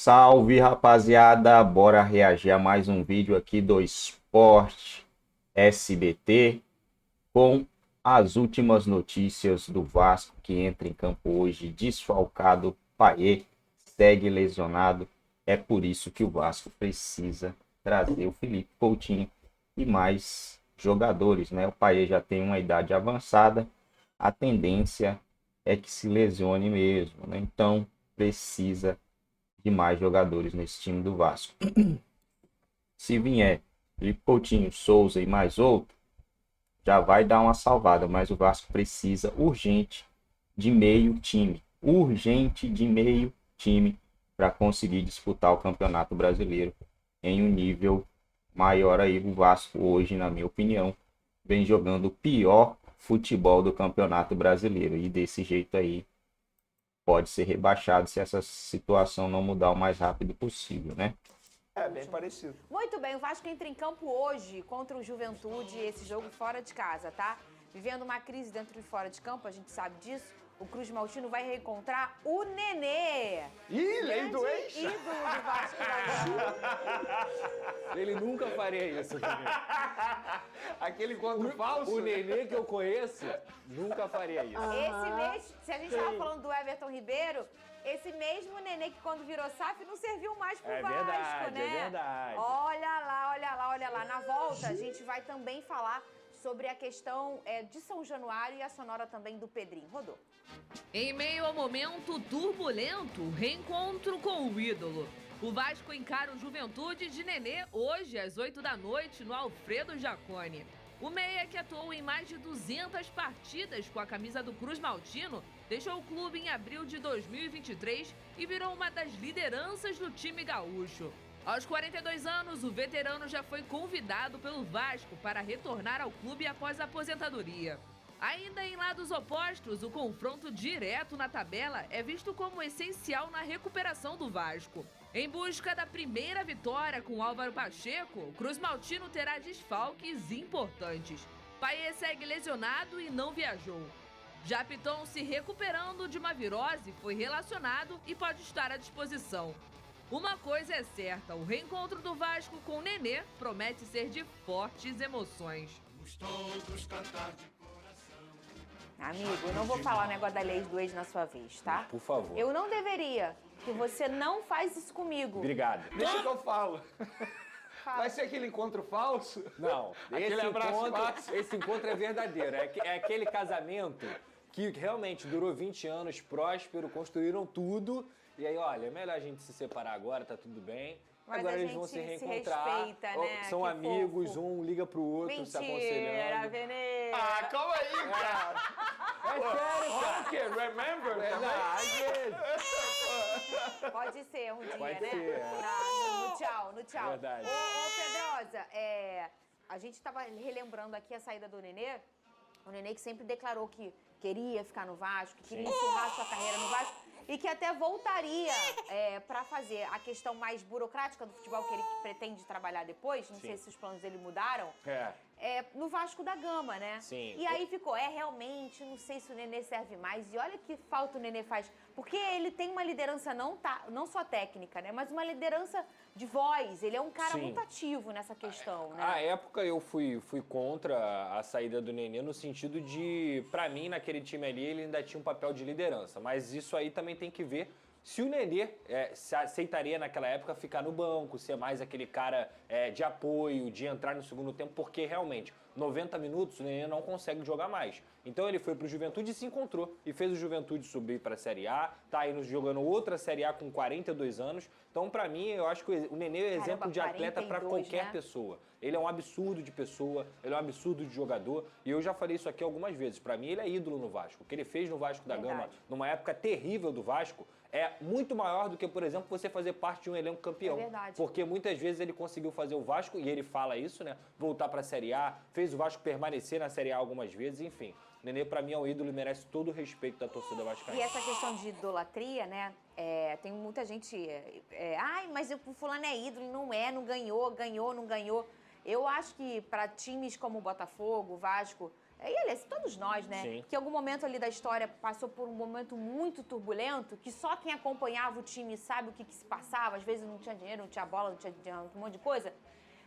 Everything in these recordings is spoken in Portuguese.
salve, rapaziada! Bora reagir a mais um vídeo aqui do Esporte SBT com as últimas notícias do Vasco, que entra em campo hoje desfalcado. Payet segue lesionado. É por isso que o Vasco precisa trazer o Felipe Coutinho e mais jogadores, né? O Payet já tem uma idade avançada, a tendência é que se lesione mesmo, né? Então precisa de mais jogadores nesse time do Vasco. Se vier Felipe Coutinho, Souza e mais outro, já vai dar uma salvada, mas o Vasco precisa urgente de meio time. Urgente de meio time para conseguir disputar o Campeonato Brasileiro em um nível maior aí. O Vasco hoje, na minha opinião, vem jogando o pior futebol do Campeonato Brasileiro. E desse jeito aí pode ser rebaixado se essa situação não mudar o mais rápido possível, né? É, bem parecido. Muito bem, o Vasco entra em campo hoje contra o Juventude, esse jogo fora de casa, tá? Vivendo uma crise dentro e fora de campo, a gente sabe disso. O Cruz Maltino vai reencontrar o Nenê. Ih, lei do ex! Ídolo do Vasco da Gama. Ele nunca faria isso, Nenê. Aquele encontro falso? O Nenê que eu conheço nunca faria isso. Esse mês, se a gente tava falando do Everton Ribeiro, esse mesmo Nenê que quando virou SAF não serviu mais pro Vasco, verdade, né? é verdade. Olha lá, olha lá, olha lá. Na volta, a gente vai também falar sobre a questão de São Januário e a sonora também do Pedrinho. Rodou. Em meio ao momento turbulento, reencontro com o ídolo. O Vasco encara o Juventude de Nenê hoje às 8 da noite no Alfredo Jaconi. O meia, que atuou em mais de 200 partidas com a camisa do Cruz Maltino, deixou o clube em abril de 2023 e virou uma das lideranças do time gaúcho. Aos 42 anos, o veterano já foi convidado pelo Vasco para retornar ao clube após a aposentadoria. Ainda em lados opostos, o confronto direto na tabela é visto como essencial na recuperação do Vasco. Em busca da primeira vitória com Álvaro Pacheco, o Cruz Maltino terá desfalques importantes. Payet segue lesionado e não viajou. Já Piton, se recuperando de uma virose, foi relacionado e pode estar à disposição. Uma coisa é certa, o reencontro do Vasco com o Nenê promete ser de fortes emoções. Amigo, eu não vou falar o negócio da lei do ex na sua vez, tá? Por favor. Eu não deveria, porque você não faz isso comigo. Obrigado. Deixa que eu falo. Vai ser aquele encontro falso? Não, Aquele abraço fácil. esse encontro é verdadeiro. É aquele casamento que realmente durou 20 anos, próspero, construíram tudo. E aí, olha, é melhor a gente se separar agora, tá tudo bem. Mas agora a eles vão gente se se reencontrar. respeita, né? São Que amigos, fofo. um liga pro outro, se Mentira, aconselhando. Veneza. Ah, calma aí, cara. É sério, cara. O quê? Remember? Às vezes. Pode ser um dia, Pode né? ser, é. No tchau, no tchau. Verdade. Ô, Pedrosa, a gente tava relembrando aqui a saída do Nenê. O Nenê que sempre declarou que queria ficar no Vasco, que queria encerrar sua carreira no Vasco e que até voltaria para fazer a questão mais burocrática do futebol que ele pretende trabalhar depois. Não sei se os planos dele mudaram. No Vasco da Gama, né? Sim. E aí ficou, realmente, não sei se o Nenê serve mais. E olha que falta o Nenê faz. Porque ele tem uma liderança não só técnica, né? Mas uma liderança de voz. Ele é um cara muito ativo nessa questão, né? À época eu fui contra a saída do Nenê no sentido de, pra mim, naquele time ali, ele ainda tinha um papel de liderança. Mas isso aí também tem que ver se o Nenê se aceitaria naquela época ficar no banco, ser mais aquele cara de apoio, de entrar no segundo tempo, porque realmente 90 minutos o Nenê não consegue jogar mais. Então ele foi pro Juventude e se encontrou. E fez o Juventude subir pra Série A, tá aí jogando outra Série A com 42 anos. Então, pra mim, eu acho que o Nenê é exemplo de atleta pra 42, qualquer né? pessoa. Ele é um absurdo de pessoa, ele é um absurdo de jogador. E eu já falei isso aqui algumas vezes. Pra mim, ele é ídolo no Vasco. O que ele fez no Vasco da Gama, numa época terrível do Vasco, é muito maior do que, por exemplo, você fazer parte de um elenco campeão. É verdade. Porque muitas vezes ele conseguiu fazer o Vasco, e ele fala isso, né? Voltar pra Série A, fez o Vasco permanecer na Série A algumas vezes, enfim. O Nenê, pra mim, é um ídolo e merece todo o respeito da torcida vascaína. E essa questão de idolatria, né? Tem muita gente... ai, mas o fulano é ídolo, não ganhou, não ganhou. Eu acho que para times como o Botafogo, o Vasco, E, aliás, todos nós, né? Sim. Que em algum momento ali da história passou por um momento muito turbulento, que só quem acompanhava o time sabe o que se passava. Às vezes não tinha dinheiro, não tinha bola, não tinha um monte de coisa.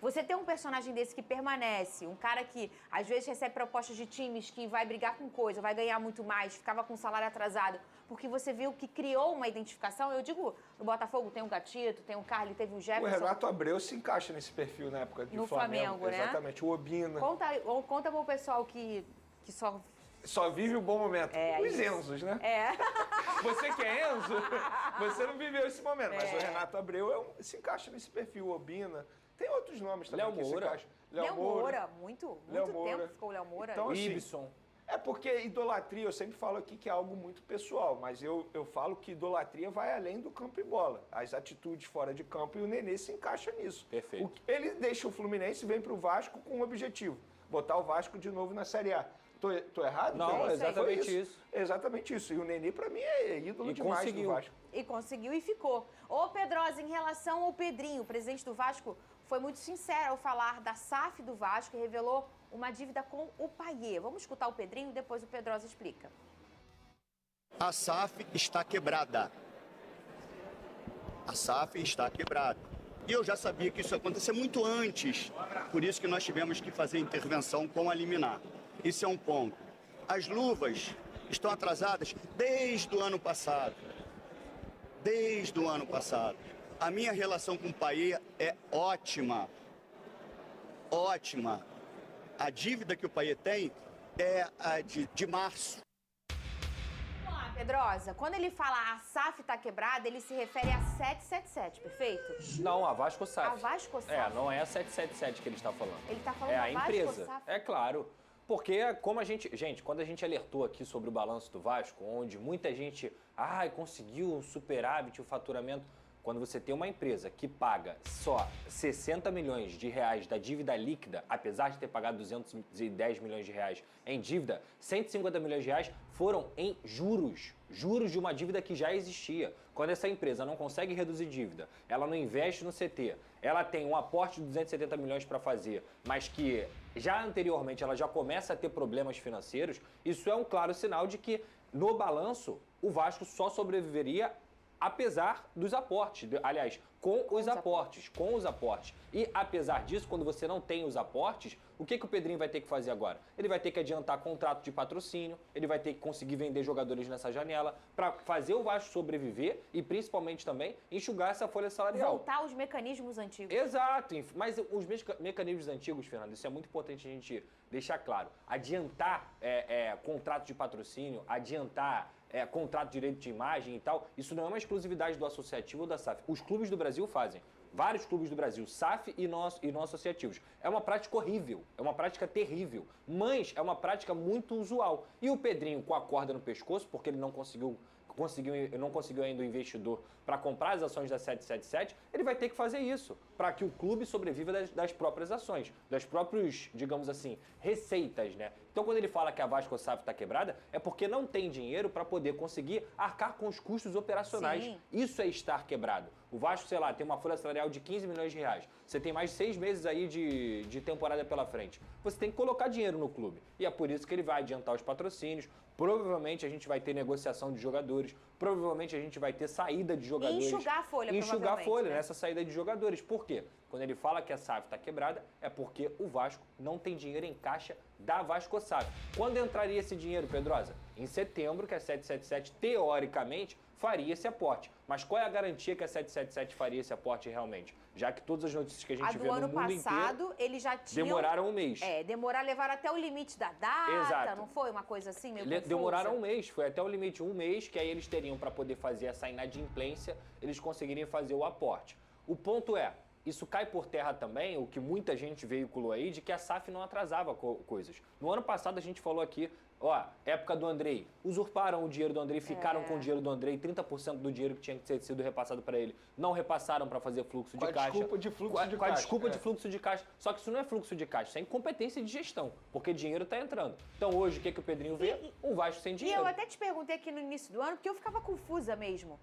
Você tem um personagem desse que permanece, um cara que às vezes recebe propostas de times que vai brigar com coisa, vai ganhar muito mais, ficava com o salário atrasado, porque você viu que criou uma identificação. Eu digo, no Botafogo tem o Gatito, tem o Carly, teve o Jefferson. O Renato Abreu se encaixa nesse perfil na época de No Flamengo, Flamengo, né? Exatamente, o Obina. Conta pro pessoal que só... Só vive o bom momento. Os isso. Enzos, né? É. Você que é Enzo, você não viveu esse momento, mas o Renato Abreu se encaixa nesse perfil, o Obina. Tem outros nomes também Léo que se Moura. encaixam. Léo Moura, muito Léo tempo Moura. ficou o Léo Moura. Então, assim, Ibson. é porque idolatria, eu sempre falo aqui que é algo muito pessoal, mas eu falo que idolatria vai além do campo e bola. As atitudes fora de campo e o Nenê se encaixa nisso. Perfeito. Ele deixa o Fluminense e vem pro Vasco com um objetivo, botar o Vasco de novo na Série A. Tô errado? Não, Foi exatamente isso. Exatamente isso. E o Nenê, pra mim, é ídolo E demais conseguiu. do Vasco. E conseguiu e ficou. Ô, Pedrosa, em relação ao Pedrinho, o presidente do Vasco foi muito sincero ao falar da SAF do Vasco e revelou uma dívida com o Payet. Vamos escutar o Pedrinho e depois o Pedrosa explica. A SAF está quebrada. A SAF está quebrada. E eu já sabia que isso ia acontecer muito antes. Por isso que nós tivemos que fazer intervenção com a liminar. Isso é um ponto. As luvas estão atrasadas desde o ano passado. Desde o ano passado. A minha relação com o Payet é ótima. Ótima. A dívida que o Payet tem é a de março. Vamos lá, Pedrosa. Quando ele fala a SAF está quebrada, ele se refere a 777, perfeito? Não, a Vasco SAF. A Vasco SAF. É, não é a 777 que ele está falando. Ele está falando É da a Vasco empresa. SAF. É claro. Porque como a gente... Gente, quando a gente alertou aqui sobre o balanço do Vasco, onde muita gente... conseguiu um superávit, o faturamento... Quando você tem uma empresa que paga só 60 milhões de reais da dívida líquida, apesar de ter pagado 210 milhões de reais em dívida, 150 milhões de reais foram em juros. Juros de uma dívida que já existia. Quando essa empresa não consegue reduzir dívida, ela não investe no CT, ela tem um aporte de 270 milhões para fazer, mas que já anteriormente ela já começa a ter problemas financeiros, isso é um claro sinal de que no balanço o Vasco só sobreviveria apesar dos aportes, aliás, com os aportes. E apesar disso, quando você não tem os aportes, o que o Pedrinho vai ter que fazer agora? Ele vai ter que adiantar contrato de patrocínio, ele vai ter que conseguir vender jogadores nessa janela para fazer o Vasco sobreviver e principalmente também enxugar essa folha salarial. Voltar aos mecanismos antigos. Exato, mas os mecanismos antigos, Fernando, isso é muito importante a gente deixar claro. Adiantar contrato de patrocínio, adiantar contrato de direito de imagem e tal, isso não é uma exclusividade do associativo ou da SAF. Os clubes do Brasil fazem. Vários clubes do Brasil, SAF e não associativos. É uma prática horrível, é uma prática terrível, mas é uma prática muito usual. E o Pedrinho, com a corda no pescoço, porque ele não conseguiu ainda o investidor para comprar as ações da 777, ele vai ter que fazer isso para que o clube sobreviva das próprias ações, das próprias, digamos assim, receitas, né? Então, quando ele fala que a Vasco SAF está quebrada, é porque não tem dinheiro para poder conseguir arcar com os custos operacionais. Sim. Isso é estar quebrado. O Vasco, sei lá, tem uma folha salarial de 15 milhões de reais. Você tem mais 6 meses aí de temporada pela frente. Você tem que colocar dinheiro no clube. E é por isso que ele vai adiantar os patrocínios. Provavelmente a gente vai ter negociação de jogadores. Provavelmente a gente vai ter saída de jogadores. E enxugar a folha, Enxugar a provavelmente, folha né? nessa saída de jogadores. Por quê? Quando ele fala que a SAF está quebrada, é porque o Vasco não tem dinheiro em caixa da Vasco SAF. Quando entraria esse dinheiro, Pedrosa? Em setembro, que a 777, teoricamente, faria esse aporte. Mas qual é a garantia que a 777 faria esse aporte realmente? Já que todas as notícias que a gente vê no mundo inteiro... A do ano passado, eles já tinham... Demoraram um mês. Levaram até o limite da data, Exato. não foi? Uma coisa assim, meio confusa? Demoraram um mês, foi até o limite, um mês, que aí eles teriam para poder fazer essa inadimplência, eles conseguiriam fazer o aporte. O ponto é, isso cai por terra também, o que muita gente veiculou aí, de que a SAF não atrasava coisas. No ano passado a gente falou aqui, época do Andrei, usurparam o dinheiro do Andrei, ficaram com o dinheiro do Andrei, 30% do dinheiro que tinha que ter sido repassado para ele, não repassaram para fazer fluxo de caixa. Desculpa de fluxo de Com caixa. a desculpa de fluxo de caixa. Só que isso não é fluxo de caixa, isso é incompetência de gestão, porque dinheiro está entrando. Então hoje, o que o Pedrinho vê? Um Vasco sem E dinheiro. eu até te perguntei aqui no início do ano, porque eu ficava confusa mesmo.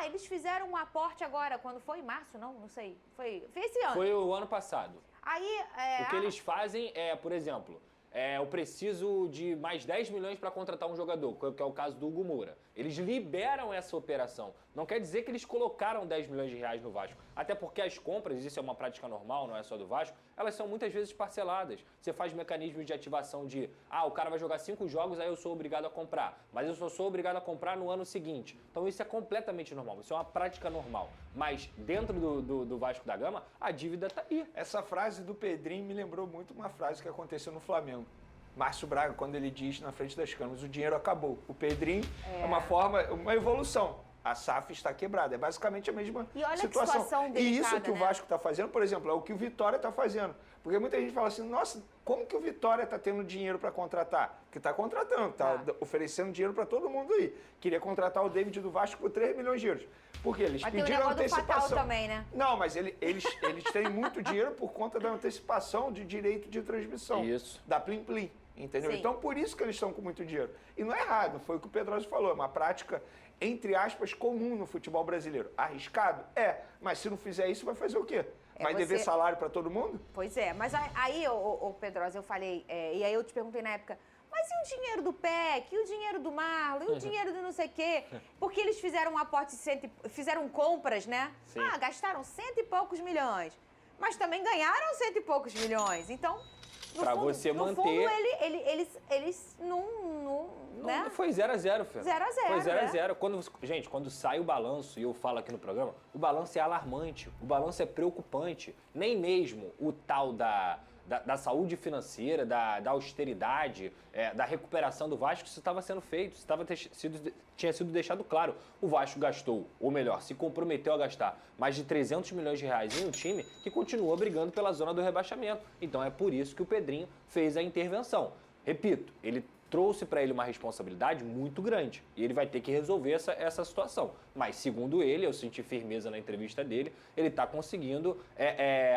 Eles fizeram um aporte agora, quando foi? Em março, não? Não sei. Foi esse ano. Foi o ano passado. Aí, O que eles fazem é, por exemplo, eu preciso de mais 10 milhões para contratar um jogador, que é o caso do Hugo Moura. Eles liberam essa operação. Não quer dizer que eles colocaram 10 milhões de reais no Vasco. Até porque as compras, isso é uma prática normal, não é só do Vasco, elas são muitas vezes parceladas. Você faz mecanismos de ativação de, o cara vai jogar 5 jogos, aí eu sou obrigado a comprar. Mas eu só sou obrigado a comprar no ano seguinte. Então isso é completamente normal, isso é uma prática normal. Mas dentro do Vasco da Gama, a dívida tá aí. Essa frase do Pedrinho me lembrou muito uma frase que aconteceu no Flamengo. Márcio Braga, quando ele diz na frente das câmeras, o dinheiro acabou. O Pedrinho é uma evolução. A SAF está quebrada. É basicamente a mesma E olha situação. que situação delicada, e isso que o né? Vasco está fazendo, por exemplo, é o que o Vitória está fazendo. Porque muita gente fala assim, nossa, como que o Vitória está tendo dinheiro para contratar? Porque está contratando, está oferecendo dinheiro para todo mundo aí. Queria contratar o David do Vasco por 3 milhões de euros. Porque eles Mas tem o pediram negócio do Fatal antecipação. também, né? Não, mas eles têm muito dinheiro por conta da antecipação de direito de transmissão. Isso. Da Plim Plim, entendeu? Sim. Então, por isso que eles estão com muito dinheiro. E não é errado, foi o que o Pedroso falou, é uma prática, entre aspas, comum no futebol brasileiro. Arriscado? É, mas se não fizer isso, vai fazer o quê? Vai dever salário para todo mundo? Pois é, mas aí, ô Pedrosa, eu falei, e aí eu te perguntei na época, mas e o dinheiro do PEC, e o dinheiro do Marlon, e o dinheiro do não sei o quê? Porque eles fizeram um aporte, fizeram compras, né? Sim. Gastaram 100 e poucos milhões, mas também ganharam 100 e poucos milhões. Então, Pra você no manter- fundo, eles não, né? Foi 0x0, Fê. 0 a 0, Foi 0x0. Quando sai o balanço, e eu falo aqui no programa, o balanço é alarmante, o balanço é preocupante. Nem mesmo o tal da saúde financeira, da austeridade, da recuperação do Vasco, isso estava sendo feito, isso tinha sido deixado claro. O Vasco gastou, ou melhor, se comprometeu a gastar mais de 300 milhões de reais em um time que continua brigando pela zona do rebaixamento. Então é por isso que o Pedrinho fez a intervenção. Repito, ele trouxe para ele uma responsabilidade muito grande e ele vai ter que resolver essa situação. Mas, segundo ele, eu senti firmeza na entrevista dele, ele está conseguindo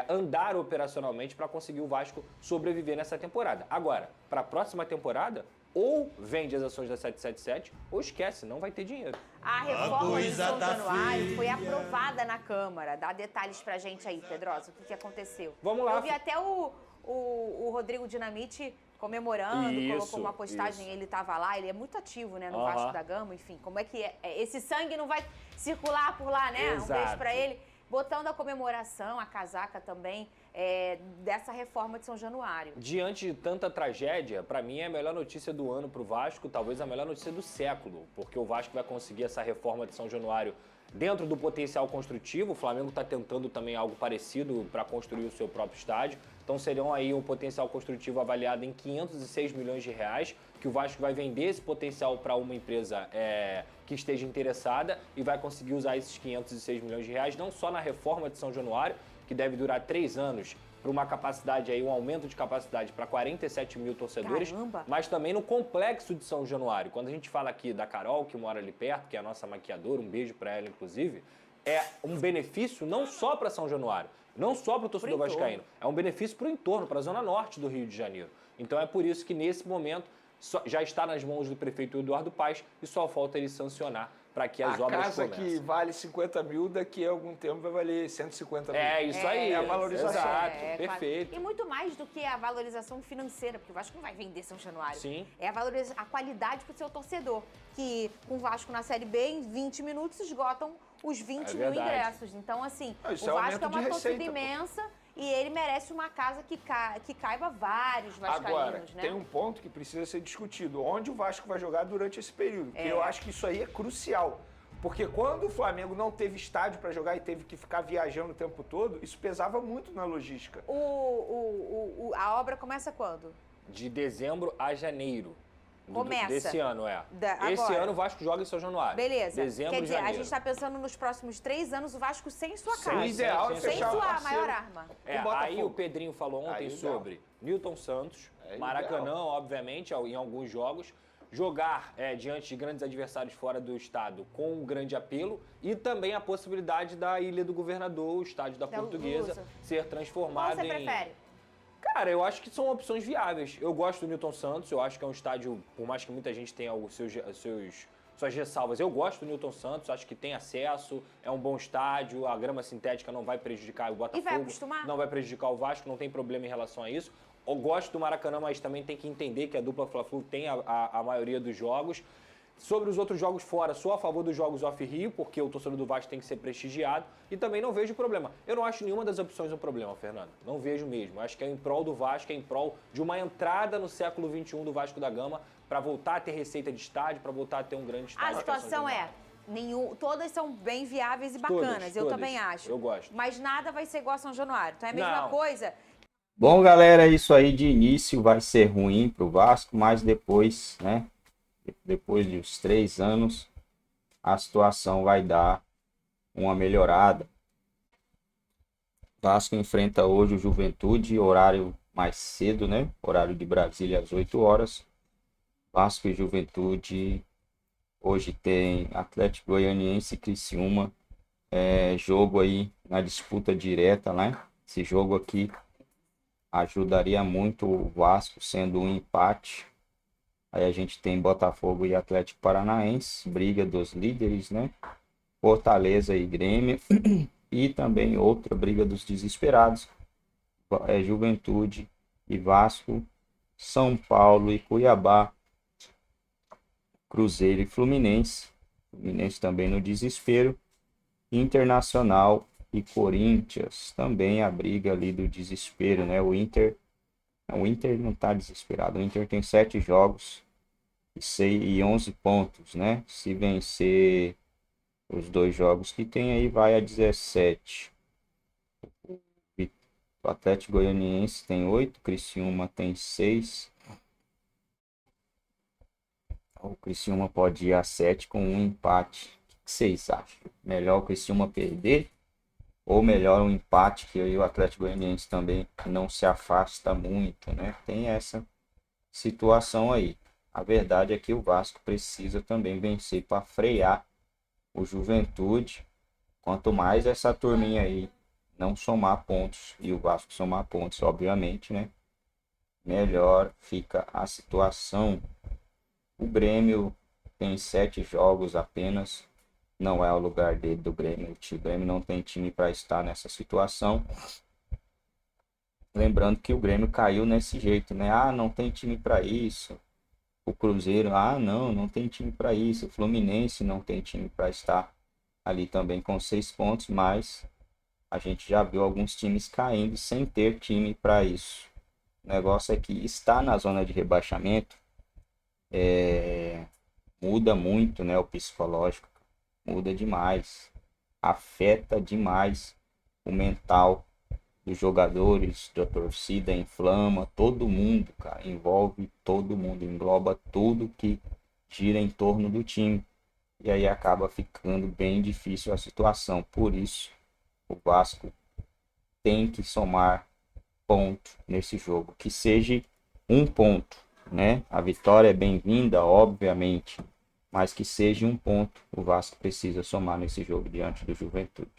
andar operacionalmente para conseguir o Vasco sobreviver nessa temporada. Agora, para a próxima temporada, ou vende as ações da 777 ou esquece, não vai ter dinheiro. A reforma de São Januário foi aprovada na Câmara. Dá detalhes pra gente aí, Pedrosa, o que aconteceu. Vamos lá. Eu vi até o Rodrigo Dinamite comemorando, colocou uma postagem, ele estava lá, ele é muito ativo, né, no Vasco da Gama, enfim, como é que esse sangue não vai circular por lá, né? Exato. Um beijo pra ele. Botando a comemoração, a casaca também, dessa reforma de São Januário. Diante de tanta tragédia, para mim é a melhor notícia do ano para o Vasco, talvez a melhor notícia do século, porque o Vasco vai conseguir essa reforma de São Januário dentro do potencial construtivo. O Flamengo está tentando também algo parecido para construir o seu próprio estádio. Então seriam aí um potencial construtivo avaliado em 506 milhões de reais, que o Vasco vai vender esse potencial para uma empresa que esteja interessada e vai conseguir usar esses 506 milhões de reais não só na reforma de São Januário, que deve durar 3 anos, para uma capacidade aí, um aumento de capacidade para 47 mil torcedores, Caramba. mas também no complexo de São Januário. Quando a gente fala aqui da Carol, que mora ali perto, que é a nossa maquiadora, um beijo para ela inclusive, é um benefício não só para São Januário, não só para o torcedor vascaíno, é um benefício para o entorno, para a zona norte do Rio de Janeiro. Então é por isso que nesse momento já está nas mãos do prefeito Eduardo Paes e só falta ele sancionar para que as obras comecem. A casa que vale 50 mil, daqui a algum tempo vai valer 150 mil. É isso aí. É a valorização. Exato, Claro. perfeito. E muito mais do que a valorização financeira, porque o Vasco não vai vender São Januário. Sim. É a qualidade para o seu torcedor, que com o Vasco na Série B, em 20 minutos, esgotam os 20 mil verdade. ingressos. Então, assim, Isso o é Vasco aumento é uma de torcida receita, pô. imensa e ele merece uma casa que caiba vários vascaínos, Agora, né? tem um ponto que precisa ser discutido. Onde o Vasco vai jogar durante esse período? Porque eu acho que isso aí é crucial. Porque quando o Flamengo não teve estádio para jogar e teve que ficar viajando o tempo todo, isso pesava muito na logística. A obra começa quando? De dezembro a janeiro. Começa. Desse ano, Esse agora. ano o Vasco joga em São Januário. Beleza. Dezembro Quer e dizer, janeiro. a gente está pensando nos próximos 3 anos o Vasco sem sua Sem casa. O ideal é sem Sem fechar o sua parceiro. maior arma. o Botafogo. Aí o Pedrinho falou ontem Aí, ideal. sobre Newton Santos, É Maracanã, ideal. obviamente, em alguns jogos, jogar diante de grandes adversários fora do estado com um grande apelo e também a possibilidade da Ilha do Governador, o estádio da Portuguesa, Lusa. ser Qual transformado você em... prefere? Cara, eu acho que são opções viáveis. Eu gosto do Newton Santos, eu acho que é um estádio, por mais que muita gente tenha suas ressalvas, eu gosto do Newton Santos, acho que tem acesso, é um bom estádio, a grama sintética não vai prejudicar o Botafogo, acostumar? não vai prejudicar o Vasco, não tem problema em relação a isso. Eu gosto do Maracanã, mas também tem que entender que a dupla Fla-Flu tem a maioria dos jogos. Sobre os outros jogos fora, sou a favor dos jogos off-Rio, porque o torcedor do Vasco tem que ser prestigiado e também não vejo problema. Eu não acho nenhuma das opções um problema, Fernando. Não vejo mesmo. Acho que é em prol do Vasco, é em prol de uma entrada no século XXI do Vasco da Gama para voltar a ter receita de estádio, para voltar a ter um grande estádio. A situação é, todas são bem viáveis e bacanas, eu Todas. também acho. Eu gosto. Mas nada vai ser igual a São Januário. Então é a mesma Não. coisa. Bom, galera, isso aí de início vai ser ruim pro Vasco, mas depois, né? Depois de uns 3 anos, a situação vai dar uma melhorada. Vasco enfrenta hoje o Juventude, horário mais cedo, né? Horário de Brasília às 8 horas. Vasco e Juventude. Hoje tem Atlético Goianiense e Criciúma. Jogo aí na disputa direta, né? Esse jogo aqui ajudaria muito o Vasco, sendo um empate. Aí a gente tem Botafogo e Atlético Paranaense, briga dos líderes, né? Fortaleza e Grêmio. E também outra briga dos desesperados. Juventude e Vasco, São Paulo e Cuiabá, Cruzeiro e Fluminense. Fluminense também no desespero. Internacional e Corinthians, também a briga ali do desespero, né? O Inter não está desesperado. O Inter tem 7 jogos e 11 pontos, né? Se vencer os 2 jogos que tem aí, vai a 17. O Atlético Goianiense tem 8, Criciúma tem 6. O Criciúma pode ir a 7 com um empate. O que vocês acham? Melhor o Criciúma perder? Ou melhor um empate, que aí o Atlético Goianiense também não se afasta muito, né? Tem essa situação aí. A verdade é que o Vasco precisa também vencer para frear o Juventude. Quanto mais essa turminha aí não somar pontos, e o Vasco somar pontos, obviamente, né? Melhor fica a situação. O Grêmio tem 7 jogos apenas. Não é o lugar dele, do Grêmio. O Grêmio não tem time para estar nessa situação. Lembrando que o Grêmio caiu nesse jeito, né? Ah, não tem time para isso. O Cruzeiro, não tem time para isso. O Fluminense não tem time para estar ali também com 6 pontos, mas a gente já viu alguns times caindo sem ter time para isso. O negócio é que estar na zona de rebaixamento muda muito, né? O psicológico muda demais, afeta demais o mental dos jogadores, da torcida, inflama todo mundo, cara, envolve todo mundo, engloba tudo que gira em torno do time. E aí acaba ficando bem difícil a situação. Por isso, o Vasco tem que somar ponto nesse jogo, que seja um ponto, né? A vitória é bem-vinda, obviamente, mas que seja um ponto o Vasco precisa somar nesse jogo diante do Juventude.